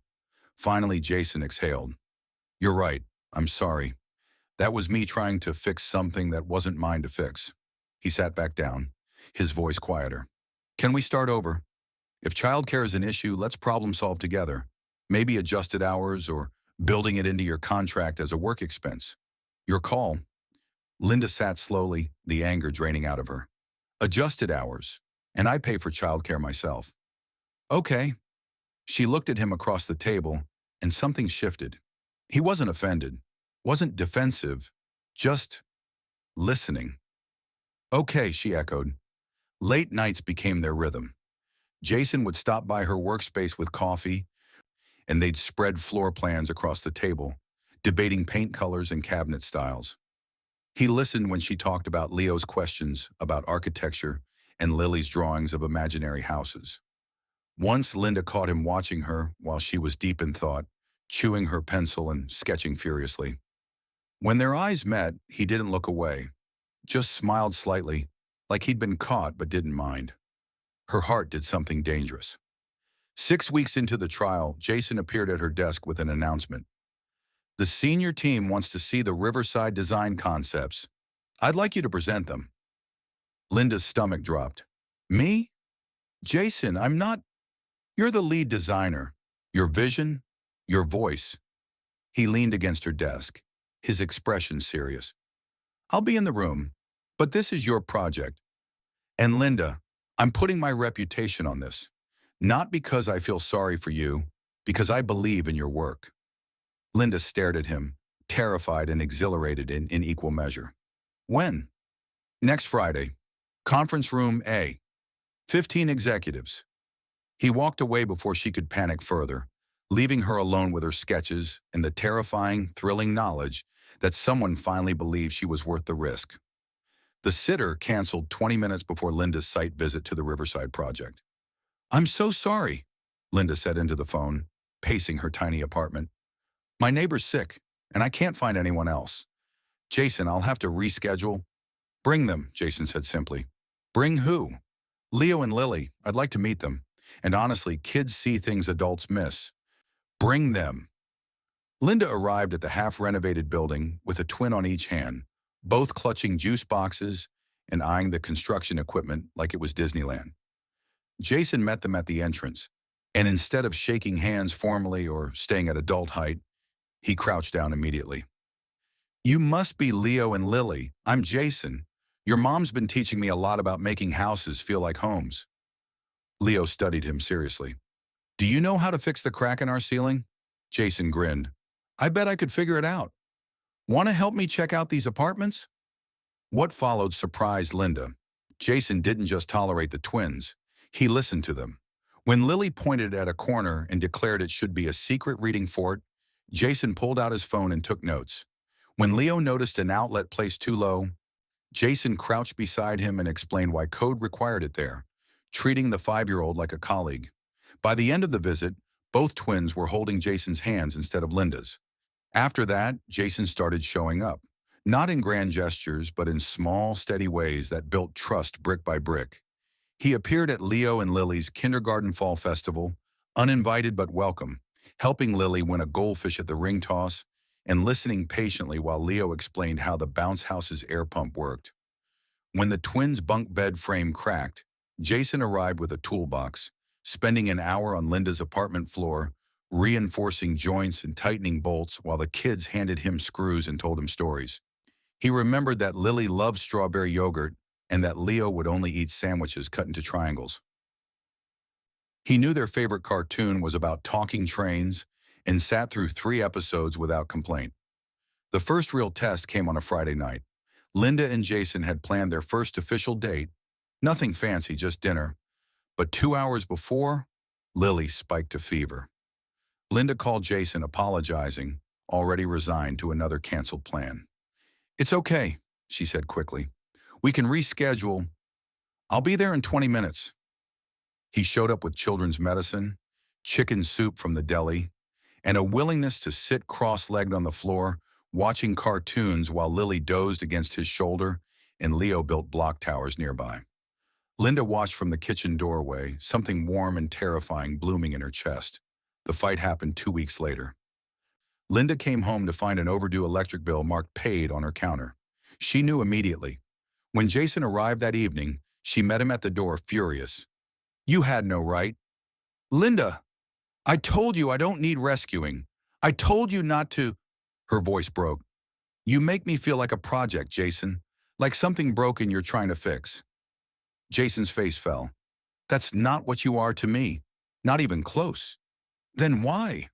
Finally, Jason exhaled. You're right. I'm sorry. That was me trying to fix something that wasn't mine to fix. He sat back down, his voice quieter. Can we start over? If childcare is an issue, let's problem solve together. Maybe adjusted hours or building it into your contract as a work expense. Your call. Linda sat slowly, the anger draining out of her. Adjusted hours. And I pay for childcare myself. Okay. She looked at him across the table, and something shifted. He wasn't offended, wasn't defensive, just listening. Okay, she echoed. Late nights became their rhythm. Jason would stop by her workspace with coffee, and they'd spread floor plans across the table, debating paint colors and cabinet styles. He listened when she talked about Leo's questions about architecture and Lily's drawings of imaginary houses. Once Linda caught him watching her while she was deep in thought, chewing her pencil and sketching furiously. When their eyes met, he didn't look away, just smiled slightly, like he'd been caught but didn't mind. Her heart did something dangerous. 6 weeks into the trial, Jason appeared at her desk with an announcement. The senior team wants to see the Riverside design concepts. I'd like you to present them. Linda's stomach dropped. Me? Jason, I'm not. You're the lead designer. Your vision, your voice. He leaned against her desk, his expression serious. I'll be in the room, but this is your project. And Linda, I'm putting my reputation on this. Not because I feel sorry for you, because I believe in your work. Linda stared at him, terrified and exhilarated in equal measure. When? Next Friday. Conference room A. 15 executives. He walked away before she could panic further, leaving her alone with her sketches and the terrifying, thrilling knowledge that someone finally believed she was worth the risk. The sitter canceled 20 minutes before Linda's site visit to the Riverside project. "I'm so sorry," Linda said into the phone, pacing her tiny apartment. "My neighbor's sick, and I can't find anyone else. Jason, I'll have to reschedule." "Bring them," Jason said simply. "Bring who?" "Leo and Lily. I'd like to meet them. And honestly, kids see things adults miss. Bring them." Linda arrived at the half-renovated building with a twin on each hand, both clutching juice boxes and eyeing the construction equipment like it was Disneyland. Jason met them at the entrance, and instead of shaking hands formally or staying at adult height, he crouched down immediately. "You must be Leo and Lily. I'm Jason. Your mom's been teaching me a lot about making houses feel like homes." Leo studied him seriously. "Do you know how to fix the crack in our ceiling?" Jason grinned. "I bet I could figure it out. Want to help me check out these apartments?" What followed surprised Linda. Jason didn't just tolerate the twins. He listened to them. When Lily pointed at a corner and declared it should be a secret reading fort, Jason pulled out his phone and took notes. When Leo noticed an outlet placed too low, Jason crouched beside him and explained why code required it there, treating the 5-year-old like a colleague. By the end of the visit, both twins were holding Jason's hands instead of Linda's. After that, Jason started showing up, not in grand gestures, but in small, steady ways that built trust brick by brick. He appeared at Leo and Lily's kindergarten fall festival, uninvited but welcome, helping Lily win a goldfish at the ring toss, and listening patiently while Leo explained how the bounce house's air pump worked. When the twins' bunk bed frame cracked, Jason arrived with a toolbox, spending an hour on Linda's apartment floor, reinforcing joints and tightening bolts while the kids handed him screws and told him stories. He remembered that Lily loved strawberry yogurt and that Leo would only eat sandwiches cut into triangles. He knew their favorite cartoon was about talking trains and sat through 3 episodes without complaint. The first real test came on a Friday night. Linda and Jason had planned their first official date, nothing fancy, just dinner. But 2 hours before, Lily spiked a fever. Linda called Jason apologizing, already resigned to another canceled plan. "It's okay," she said quickly. "We can reschedule. I'll be there in 20 minutes. He showed up with children's medicine, chicken soup from the deli, and a willingness to sit cross-legged on the floor, watching cartoons while Lily dozed against his shoulder and Leo built block towers nearby. Linda watched from the kitchen doorway, something warm and terrifying blooming in her chest. The fight happened 2 weeks later. Linda came home to find an overdue electric bill marked paid on her counter. She knew immediately. When Jason arrived that evening, she met him at the door, furious. "You had no right." "Linda, I told you I don't need rescuing. I told you not to." Her voice broke. "You make me feel like a project, Jason, like something broken you're trying to fix." Jason's face fell. "That's not what you are to me, not even close." "Then why?"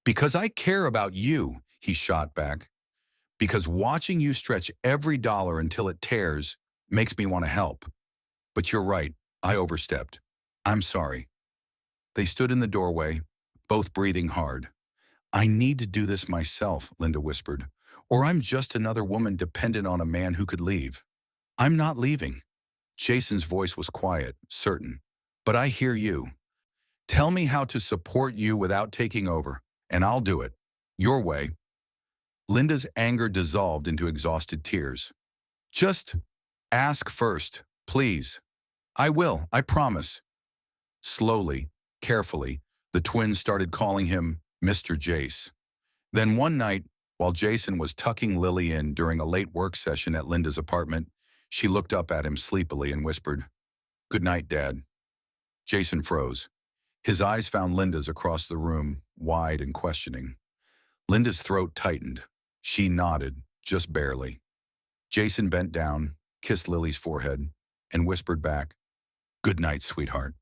"Because I care about you," he shot back. "Because watching you stretch every dollar until it tears makes me want to help. But you're right, I overstepped. I'm sorry." They stood in the doorway, both breathing hard. "I need to do this myself," Linda whispered, "or I'm just another woman dependent on a man who could leave." "I'm not leaving." Jason's voice was quiet, certain. "But I hear you. Tell me how to support you without taking over, and I'll do it. Your way." Linda's anger dissolved into exhausted tears. "Just ask first, please." "I will, I promise." Slowly, carefully, the twins started calling him Mr. Jace. Then one night, while Jason was tucking Lily in during a late work session at Linda's apartment, she looked up at him sleepily and whispered, "Good night, Dad." Jason froze. His eyes found Linda's across the room, wide and questioning. Linda's throat tightened. She nodded, just barely. Jason bent down, kissed Lily's forehead, and whispered back, "Good night, sweetheart."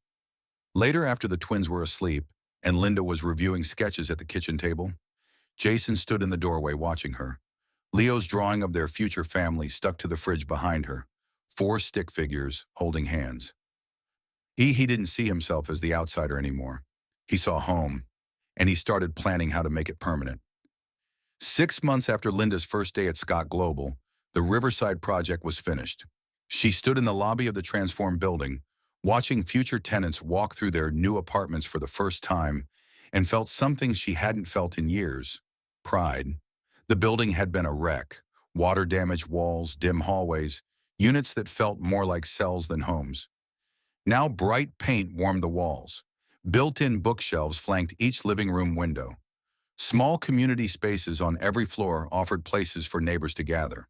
Later, after the twins were asleep and Linda was reviewing sketches at the kitchen table, Jason stood in the doorway watching her. Leo's drawing of their future family stuck to the fridge behind her, 4 stick figures holding hands. He didn't see himself as the outsider anymore. He saw home, and he started planning how to make it permanent. 6 months after Linda's first day at Scott Global, the Riverside project was finished. She stood in the lobby of the transformed building, watching future tenants walk through their new apartments for the first time, and felt something she hadn't felt in years: pride. The building had been a wreck: water-damaged walls, dim hallways, units that felt more like cells than homes. Now bright paint warmed the walls. Built-in bookshelves flanked each living room window. Small community spaces on every floor offered places for neighbors to gather.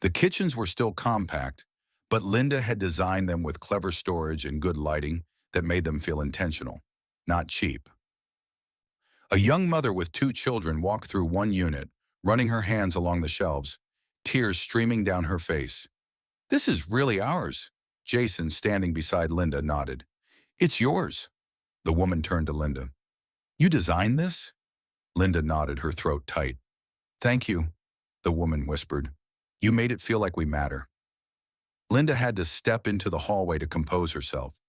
The kitchens were still compact, but Linda had designed them with clever storage and good lighting that made them feel intentional, not cheap. A young mother with 2 children walked through one unit, running her hands along the shelves, tears streaming down her face. "This is really ours." Jason, standing beside Linda, nodded. "It's yours." The woman turned to Linda. "You designed this?" Linda nodded, her throat tight. "Thank you," the woman whispered. "You made it feel like we matter." Linda had to step into the hallway to compose herself.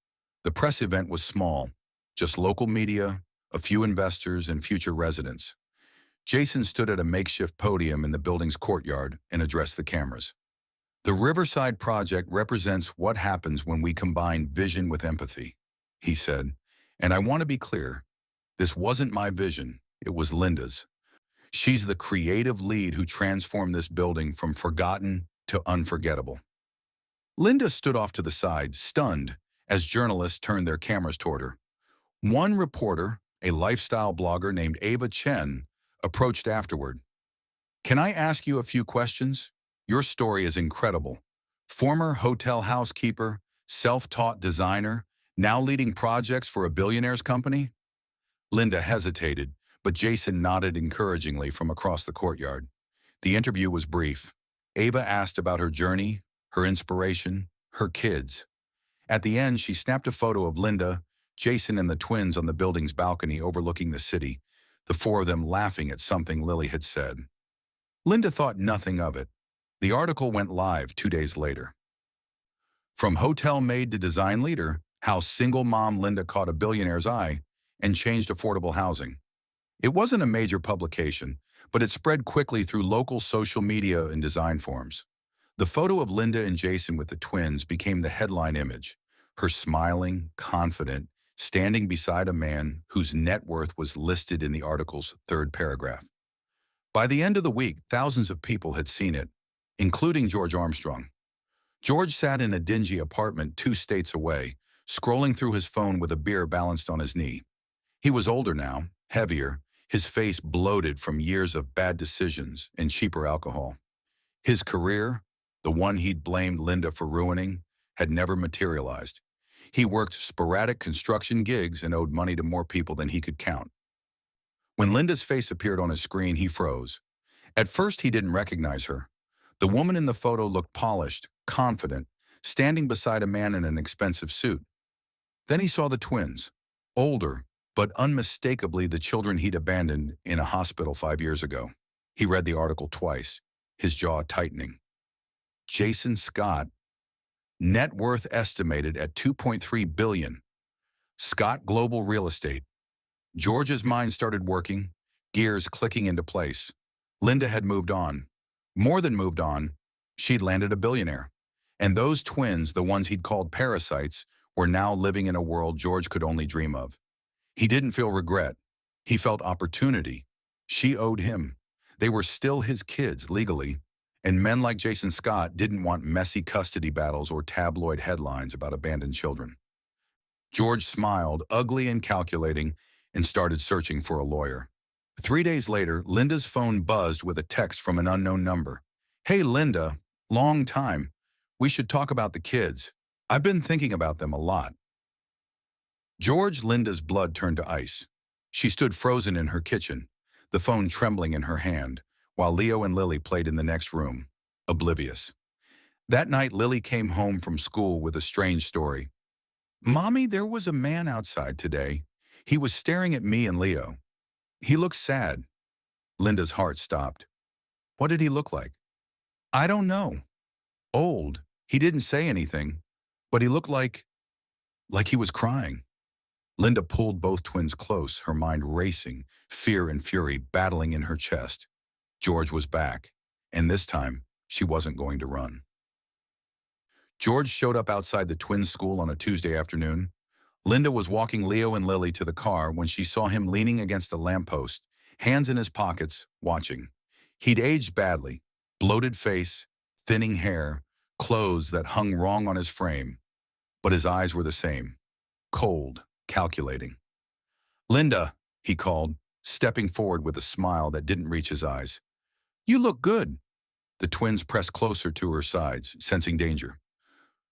The press event was small, just local media, a few investors, and future residents. Jason stood at a makeshift podium in the building's courtyard and addressed the cameras. "The Riverside project represents what happens when we combine vision with empathy," he said. "And I want to be clear, this wasn't my vision, it was Linda's. She's the creative lead who transformed this building from forgotten to unforgettable." Linda stood off to the side, stunned, as journalists turned their cameras toward her. One reporter, a lifestyle blogger named Ava Chen, approached afterward. "Can I ask you a few questions? Your story is incredible. Former hotel housekeeper, self-taught designer, now leading projects for a billionaire's company?" Linda hesitated, but Jason nodded encouragingly from across the courtyard. The interview was brief. Ava asked about her journey, her inspiration, her kids. At the end, she snapped a photo of Linda, Jason, and the twins on the building's balcony overlooking the city, the 4 of them laughing at something Lily had said. Linda thought nothing of it. The article went live 2 days later. From hotel maid to design leader, how single mom Linda caught a billionaire's eye and changed affordable housing. It wasn't a major publication, but it spread quickly through local social media and design forums. The photo of Linda and Jason with the twins became the headline image, her smiling, confident, standing beside a man whose net worth was listed in the article's 3rd paragraph. By the end of the week, thousands of people had seen it, including George Armstrong. George sat in a dingy apartment 2 states away, scrolling through his phone with a beer balanced on his knee. He was older now, heavier, his face bloated from years of bad decisions and cheaper alcohol. His career, the one he'd blamed Linda for ruining, had never materialized. He worked sporadic construction gigs and owed money to more people than he could count. When Linda's face appeared on his screen, he froze. At first, he didn't recognize her. The woman in the photo looked polished, confident, standing beside a man in an expensive suit. Then he saw the twins, older, but unmistakably the children he'd abandoned in a hospital 5 years ago. He read the article twice, his jaw tightening. Jason Scott, net worth estimated at $2.3 billion. Scott Global Real Estate. George's mind started working, gears clicking into place. Linda had moved on. More than moved on, she'd landed a billionaire. And those twins, the ones he'd called parasites, were now living in a world George could only dream of. He didn't feel regret. He felt opportunity. She owed him. They were still his kids, legally. And men like Jason Scott didn't want messy custody battles or tabloid headlines about abandoned children. George smiled, ugly and calculating, and started searching for a lawyer. 3 days later, Linda's phone buzzed with a text from an unknown number. "Hey, Linda, long time. We should talk about the kids. I've been thinking about them a lot." Linda's blood turned to ice. She stood frozen in her kitchen, the phone trembling in her hand, while Leo and Lily played in the next room, oblivious. That night, Lily came home from school with a strange story. "Mommy, there was a man outside today. He was staring at me and Leo. He looked sad." Linda's heart stopped. "What did he look like?" "I don't know. Old. He didn't say anything, but he looked like he was crying." Linda pulled both twins close, her mind racing, fear and fury battling in her chest. George was back, and this time, she wasn't going to run. George showed up outside the twins' school on a Tuesday afternoon. Linda was walking Leo and Lily to the car when she saw him leaning against a lamppost, hands in his pockets, watching. He'd aged badly, bloated face, thinning hair, clothes that hung wrong on his frame, but his eyes were the same, cold, calculating. "Linda," he called, stepping forward with a smile that didn't reach his eyes. "You look good." The twins pressed closer to her sides, sensing danger.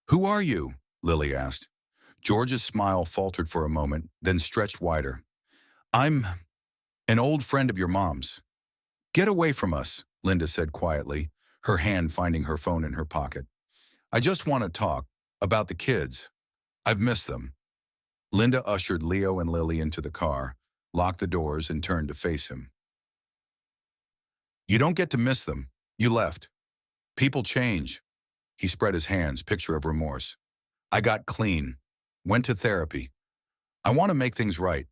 "Who are you?" Lily asked. George's smile faltered for a moment, then stretched wider. "I'm an old friend of your mom's." "Get away from us," Linda said quietly, her hand finding her phone in her pocket. "I just want to talk about the kids. I've missed them." Linda ushered Leo and Lily into the car, locked the doors, and turned to face him. "You don't get to miss them. You left. People change." He spread his hands, picture of remorse. "I got clean. Went to therapy. I want to make things right.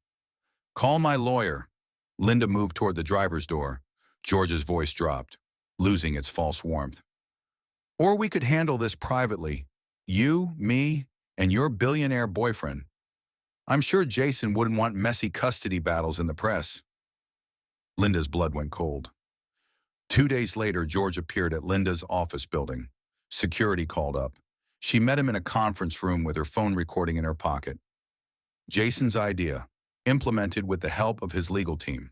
Call my lawyer." Linda moved toward the driver's door. George's voice dropped, losing its false warmth. "Or we could handle this privately. You, me, and your billionaire boyfriend. I'm sure Jason wouldn't want messy custody battles in the press." Linda's blood went cold. 2 days later, George appeared at Linda's office building. Security called up. She met him in a conference room with her phone recording in her pocket. Jason's idea, implemented with the help of his legal team.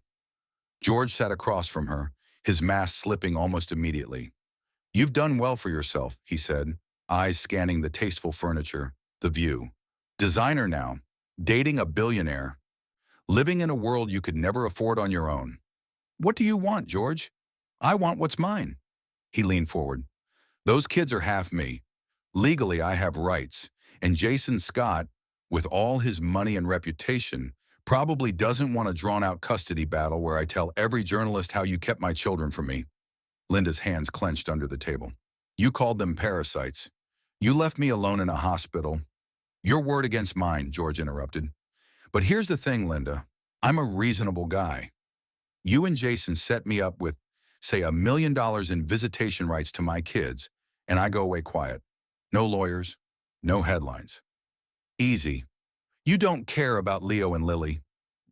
George sat across from her, his mask slipping almost immediately. "You've done well for yourself," he said, eyes scanning the tasteful furniture, the view. "Designer now, dating a billionaire, living in a world you could never afford on your own. What do you want, George?" "I want what's mine." He leaned forward. "Those kids are half me. Legally, I have rights, and Jason Scott, with all his money and reputation, probably doesn't want a drawn-out custody battle where I tell every journalist how you kept my children from me." Linda's hands clenched under the table. "You called them parasites. You left me alone in a hospital." "Your word against mine," George interrupted. "But here's the thing, Linda. I'm a reasonable guy. You and Jason set me up with, say, $1 million in visitation rights to my kids, and I go away quiet. No lawyers, no headlines. Easy. You don't care about Leo and Lily."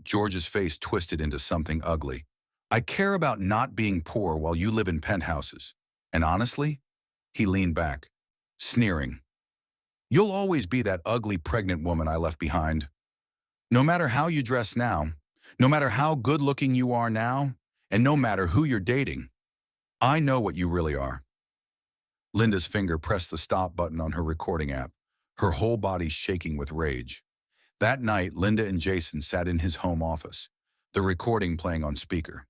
George's face twisted into something ugly. "I care about not being poor while you live in penthouses. And honestly," he leaned back, sneering, "you'll always be that ugly pregnant woman I left behind. No matter how you dress now, no matter how good-looking you are now, and no matter who you're dating, I know what you really are." Linda's finger pressed the stop button on her recording app, her whole body shaking with rage. That night, Linda and Jason sat in his home office, the recording playing on speaker.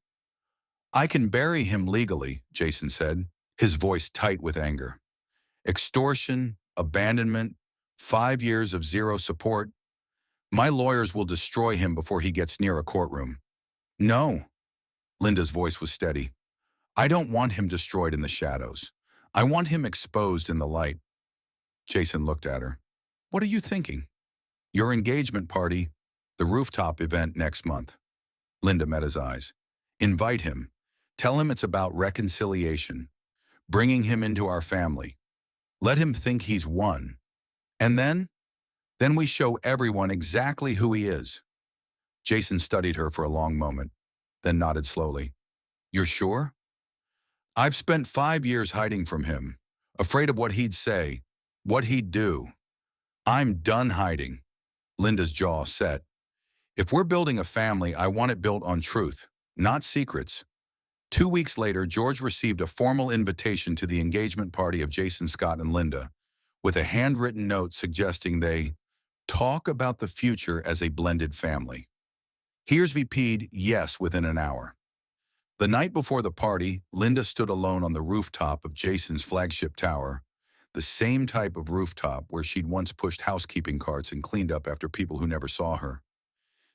"I can bury him legally," Jason said, his voice tight with anger. "Extortion, abandonment, 5 years of zero support. My lawyers will destroy him before he gets near a courtroom." "No." Linda's voice was steady. "I don't want him destroyed in the shadows. I want him exposed in the light." Jason looked at her. "What are you thinking?" "Your engagement party, the rooftop event next month." Linda met his eyes. "Invite him. Tell him it's about reconciliation, bringing him into our family. Let him think he's won. And then we show everyone exactly who he is." Jason studied her for a long moment, then nodded slowly. "You're sure?" "I've spent 5 years hiding from him, afraid of what he'd say, what he'd do. I'm done hiding." Linda's jaw set. "If we're building a family, I want it built on truth, not secrets." 2 weeks later, George received a formal invitation to the engagement party of Jason Scott and Linda, with a handwritten note suggesting they talk about the future as a blended family. He RSVP'd yes within an hour. The night before the party, Linda stood alone on the rooftop of Jason's flagship tower, the same type of rooftop where she'd once pushed housekeeping carts and cleaned up after people who never saw her.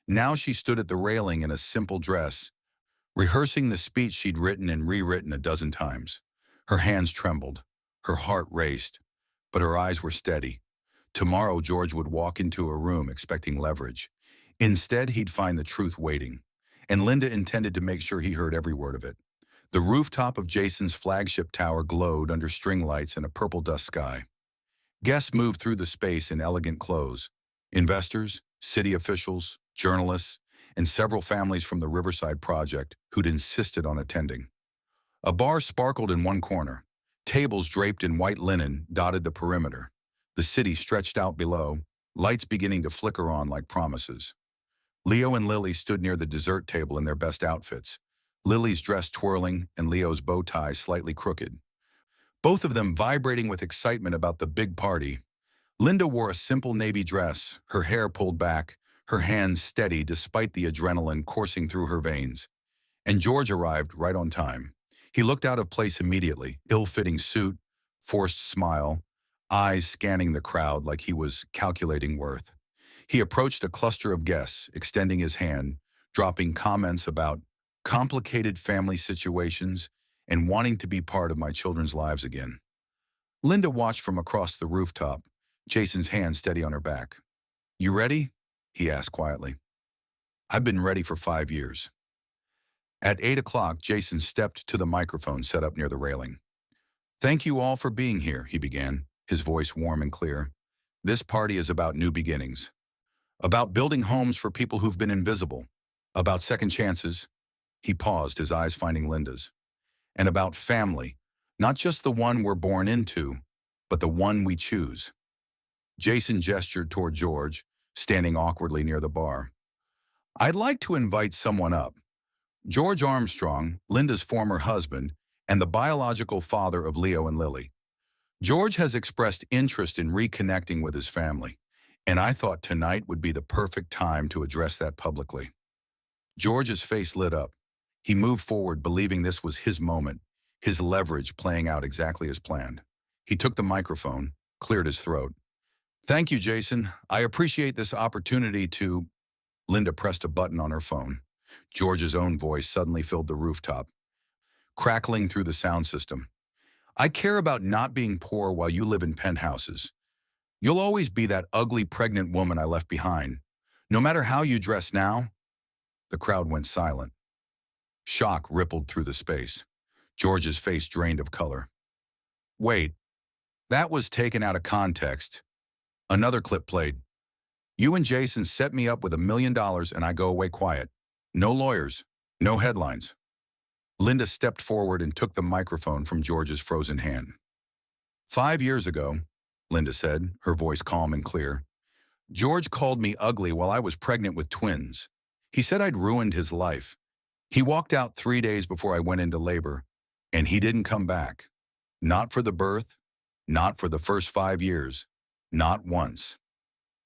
Now she stood at the railing in a simple dress, rehearsing the speech she'd written and rewritten a dozen times. Her hands trembled, her heart raced, but her eyes were steady. Tomorrow, George would walk into a room expecting leverage. Instead, he'd find the truth waiting, and Linda intended to make sure he heard every word of it. The rooftop of Jason's flagship tower glowed under string lights in a purple dust sky. Guests moved through the space in elegant clothes. Investors, city officials, journalists, and several families from the Riverside Project who'd insisted on attending. A bar sparkled in one corner. Tables draped in white linen dotted the perimeter. The city stretched out below, lights beginning to flicker on like promises. Leo and Lily stood near the dessert table in their best outfits, Lily's dress twirling and Leo's bow tie slightly crooked. Both of them vibrating with excitement about the big party. Linda wore a simple navy dress, her hair pulled back, her hands steady despite the adrenaline coursing through her veins. And George arrived right on time. He looked out of place immediately, ill-fitting suit, forced smile, eyes scanning the crowd like he was calculating worth. He approached a cluster of guests, extending his hand, dropping comments about complicated family situations and wanting to be part of my children's lives again. Linda watched from across the rooftop, Jason's hand steady on her back. "You ready?" he asked quietly. "I've been ready for 5 years." At 8 o'clock, Jason stepped to the microphone set up near the railing. "Thank you all for being here," he began, his voice warm and clear. "This party is about new beginnings. About building homes for people who've been invisible. About second chances." He paused, his eyes finding Linda's. "And about family, not just the one we're born into, but the one we choose." Jason gestured toward George, standing awkwardly near the bar. "I'd like to invite someone up. George Armstrong, Linda's former husband, and the biological father of Leo and Lily. George has expressed interest in reconnecting with his family, and I thought tonight would be the perfect time to address that publicly." George's face lit up. He moved forward, believing this was his moment, his leverage playing out exactly as planned. He took the microphone, cleared his throat. "Thank you, Jason. I appreciate this opportunity to—" Linda pressed a button on her phone. George's own voice suddenly filled the rooftop, crackling through the sound system. "I care about not being poor while you live in penthouses. You'll always be that ugly pregnant woman I left behind. No matter how you dress now." The crowd went silent. Shock rippled through the space. George's face drained of color. "Wait, that was taken out of context." Another clip played. "You and Jason set me up with $1 million and I go away quiet. No lawyers, no headlines." Linda stepped forward and took the microphone from George's frozen hand. "5 years ago," Linda said, her voice calm and clear, "George called me ugly while I was pregnant with twins. He said I'd ruined his life. He walked out 3 days before I went into labor, and he didn't come back. Not for the birth, not for the first 5 years, not once."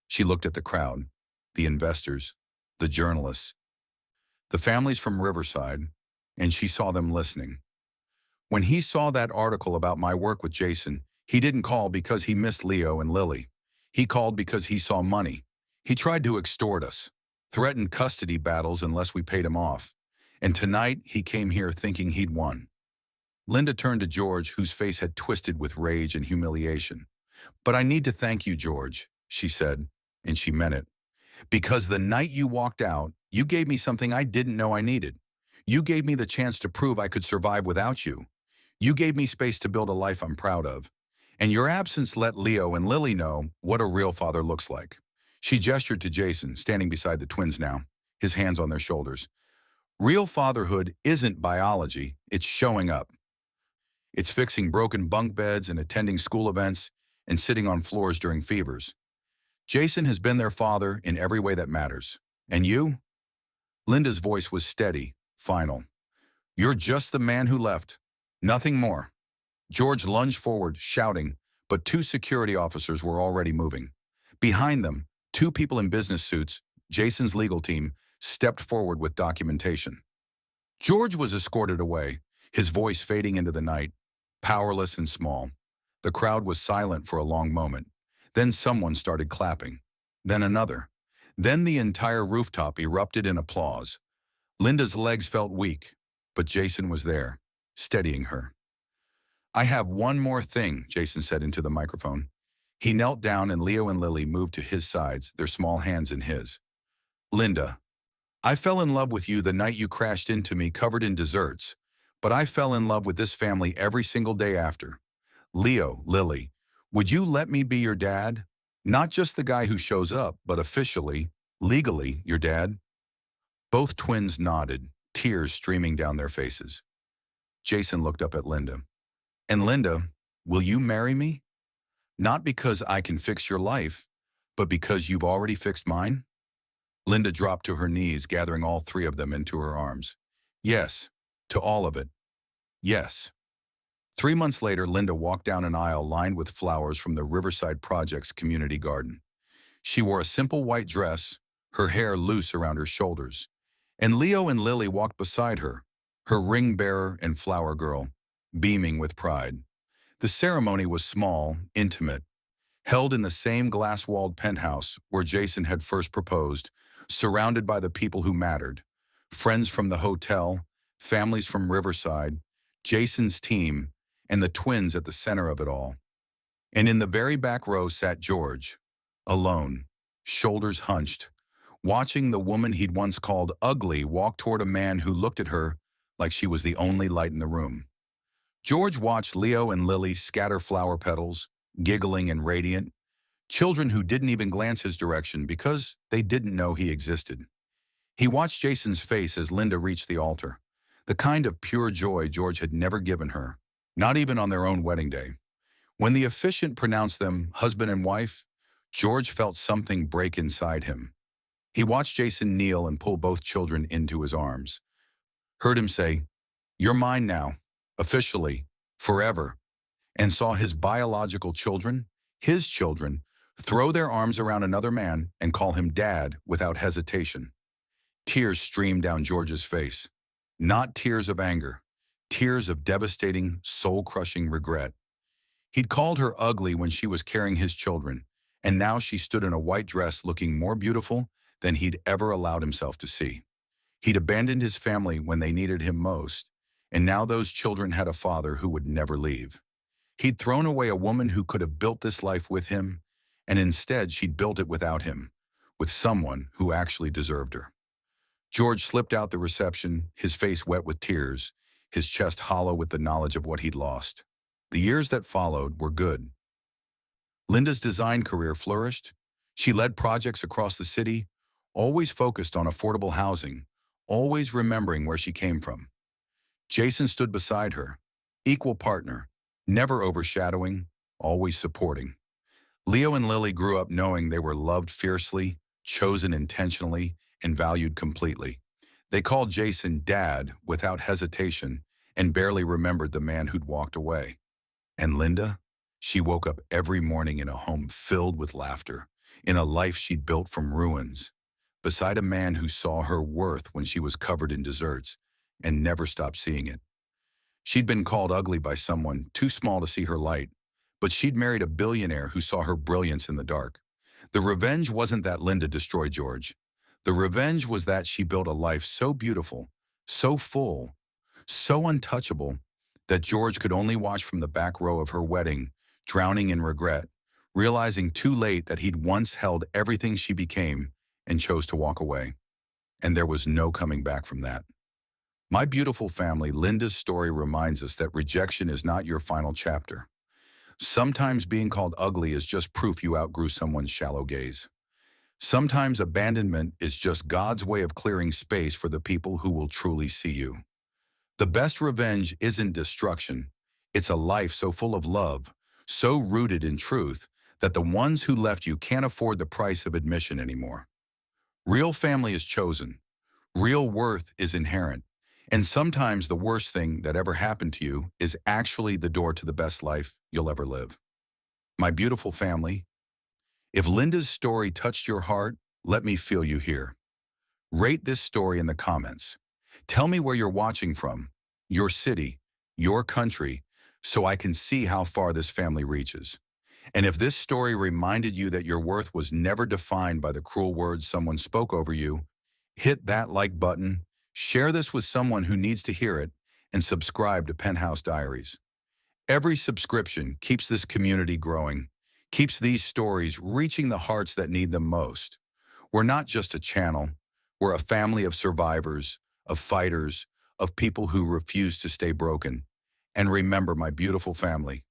She looked at the crowd, the investors, the journalists, the families from Riverside, and she saw them listening. "When he saw that article about my work with Jason, he didn't call because he missed Leo and Lily. He called because he saw money. He tried to extort us, threatened custody battles unless we paid him off. And tonight, he came here thinking he'd won." Linda turned to George, whose face had twisted with rage and humiliation. "But I need to thank you, George," she said, and she meant it. "Because the night you walked out, you gave me something I didn't know I needed. You gave me the chance to prove I could survive without you. You gave me space to build a life I'm proud of. And your absence let Leo and Lily know what a real father looks like." She gestured to Jason, standing beside the twins now, his hands on their shoulders. "Real fatherhood isn't biology, it's showing up. It's fixing broken bunk beds and attending school events and sitting on floors during fevers. Jason has been their father in every way that matters. And you?" Linda's voice was steady, final. "You're just the man who left. Nothing more." George lunged forward, shouting, but 2 security officers were already moving. Behind them, 2 people in business suits, Jason's legal team, stepped forward with documentation. George was escorted away, his voice fading into the night, powerless and small. The crowd was silent for a long moment. Then someone started clapping. Then another. Then the entire rooftop erupted in applause. Linda's legs felt weak, but Jason was there, steadying her. "I have one more thing," Jason said into the microphone. He knelt down and Leo and Lily moved to his sides, their small hands in his. "Linda, I fell in love with you the night you crashed into me covered in desserts, but I fell in love with this family every single day after. Leo, Lily, would you let me be your dad? Not just the guy who shows up, but officially, legally, your dad? Both twins nodded, tears streaming down their faces. Jason looked up at Linda. And Linda, will you marry me? Not because I can fix your life, but because you've already fixed mine? Linda dropped to her knees, gathering all three of them into her arms. Yes, to all of it. Yes. 3 months later, Linda walked down an aisle lined with flowers from the Riverside Project's community garden. She wore a simple white dress, her hair loose around her shoulders. And Leo and Lily walked beside her, her ring bearer and flower girl, beaming with pride. The ceremony was small, intimate, held in the same glass-walled penthouse where Jason had first proposed, surrounded by the people who mattered. Friends from the hotel, families from Riverside, Jason's team, and the twins at the center of it all. And in the very back row sat George, alone, shoulders hunched, watching the woman he'd once called ugly walk toward a man who looked at her like she was the only light in the room. George watched Leo and Lily scatter flower petals, giggling and radiant, children who didn't even glance his direction because they didn't know he existed. He watched Jason's face as Linda reached the altar, the kind of pure joy George had never given her, not even on their own wedding day. When the officiant pronounced them husband and wife, George felt something break inside him. He watched Jason kneel and pull both children into his arms, heard him say, "You're mine now, officially, forever," and saw his biological children, his children, throw their arms around another man and call him dad without hesitation. Tears streamed down George's face. Not tears of anger, tears of devastating, soul-crushing regret. He'd called her ugly when she was carrying his children, and now she stood in a white dress looking more beautiful than he'd ever allowed himself to see. He'd abandoned his family when they needed him most, and now those children had a father who would never leave. He'd thrown away a woman who could have built this life with him, and instead she'd built it without him, with someone who actually deserved her. George slipped out the reception, his face wet with tears, his chest hollow with the knowledge of what he'd lost. The years that followed were good. Linda's design career flourished. She led projects across the city, always focused on affordable housing, always remembering where she came from. Jason stood beside her, equal partner, never overshadowing, always supporting. Leo and Lily grew up knowing they were loved fiercely, chosen intentionally, and valued completely. They called Jason Dad without hesitation and barely remembered the man who'd walked away. And Linda? She woke up every morning in a home filled with laughter, in a life she'd built from ruins, beside a man who saw her worth when she was covered in desserts and never stopped seeing it. She'd been called ugly by someone too small to see her light, but she'd married a billionaire who saw her brilliance in the dark. The revenge wasn't that Linda destroyed George. The revenge was that she built a life so beautiful, so full, so untouchable, that George could only watch from the back row of her wedding, drowning in regret, realizing too late that he'd once held everything she became and chose to walk away. And there was no coming back from that. My beautiful family, Linda's story reminds us that rejection is not your final chapter. Sometimes being called ugly is just proof you outgrew someone's shallow gaze. Sometimes abandonment is just God's way of clearing space for the people who will truly see you. The best revenge isn't destruction. It's a life so full of love, so rooted in truth, that the ones who left you can't afford the price of admission anymore. Real family is chosen. Real worth is inherent. And sometimes the worst thing that ever happened to you is actually the door to the best life you'll ever live. My beautiful family, if Linda's story touched your heart, let me feel you here. Rate this story in the comments. Tell me where you're watching from, your city, your country, so I can see how far this family reaches. And if this story reminded you that your worth was never defined by the cruel words someone spoke over you, hit that like button, share this with someone who needs to hear it, and subscribe to Penthouse Diaries. Every subscription keeps this community growing, keeps these stories reaching the hearts that need them most. We're not just a channel, we're a family of survivors, of fighters, of people who refuse to stay broken. And remember, my beautiful family,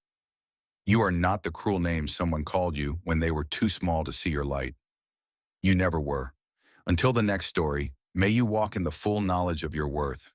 you are not the cruel name someone called you when they were too small to see your light. You never were. Until the next story, may you walk in the full knowledge of your worth.